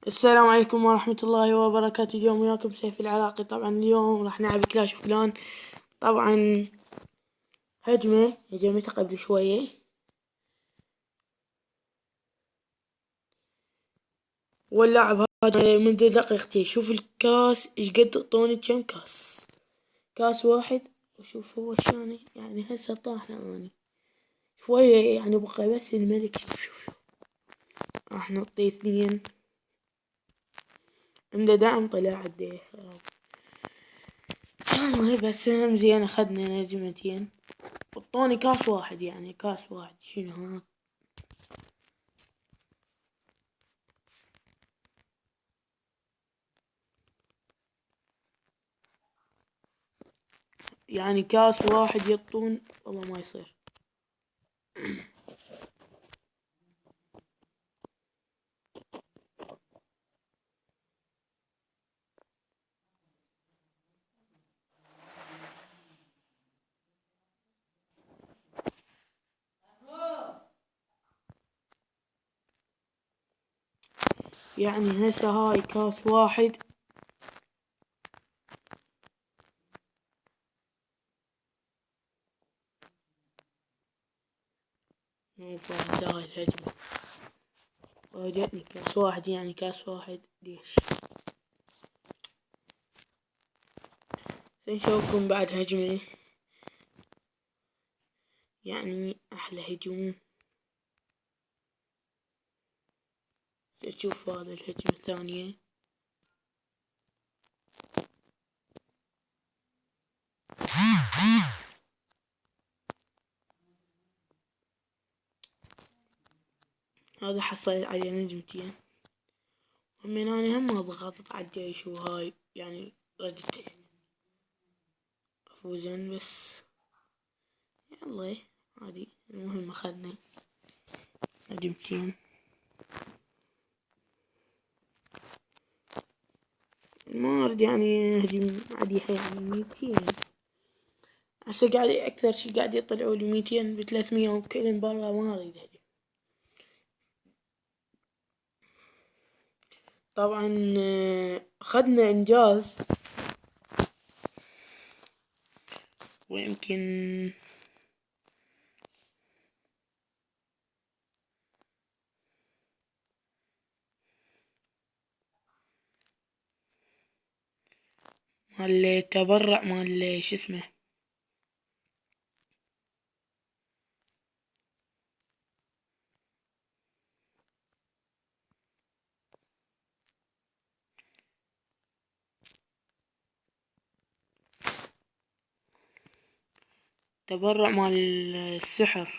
السلام عليكم ورحمة الله وبركاته. اليوم وياكم سيف العراقي. طبعا اليوم راح نلعب كلاش اوف كلان. طبعا هجمته قبل شوية، واللاعب هذا منذ دقيقتين. شوف الكاس ايش قد اعطوني، كم كاس؟ كاس واحد. وشوف هو شاني، يعني هسه طاحنا اني شوية، يعني بقى بس الملك. شوف راح نعطيه 2. عنده دعم، طلع عديه. والله بس هم زين، اخذنا نجمتين. اعطوني كاس واحد، يعني كاس واحد. شنو هذا؟ يعني كاس واحد يعطون؟ والله ما يصير. يعني هسه هاي كاس واحد. مو فاهم هاي الهجمة. فاجأتني كاس واحد، يعني كاس واحد ليش؟ سنشوفكم بعد هجمة، يعني أحلى هجوم. سنشوف هذا الهجمة الثانية. هذا حصل عليه نجمتين. ومن أنا هم ضغطت على الجيش، وهاي يعني ردت أفوزن بس. يلا عادي، المهم أخذنا نجمتين. ما أريد يعني أهجم عادي، يعني 200. هسه قاعد أكثر شي قاعد يطلعوا لي 200 ب300 وبكل مباراة. ما أريد أهجم. طبعا أخذنا إنجاز، ويمكن مال تبرع، مال شو اسمه. تبرع مال السحر،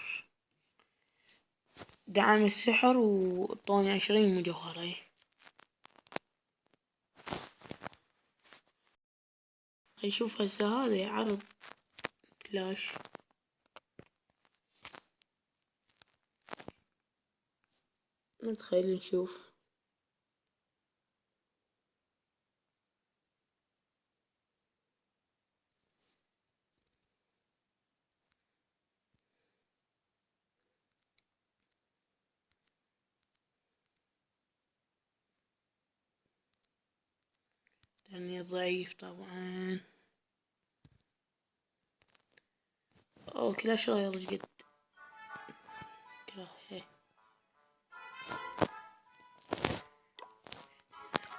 دعم السحر، وطوني 20 مجوهرة. نشوف هسه هذا عرض كلاش. ندخل نشوف. لاني ضعيف طبعا. اوه كلاش رويال قد كراهي.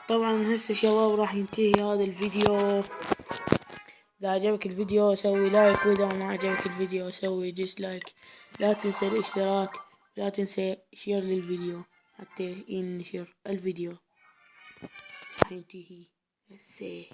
طبعا هسه شباب راح ينتهي هذا الفيديو. إذا عجبك الفيديو سوي لايك، وإذا ما عجبك الفيديو سوي ديسلايك. لا تنسى الاشتراك، لا تنسى شير للفيديو حتى ينشر الفيديو. راح ينتهي هسه.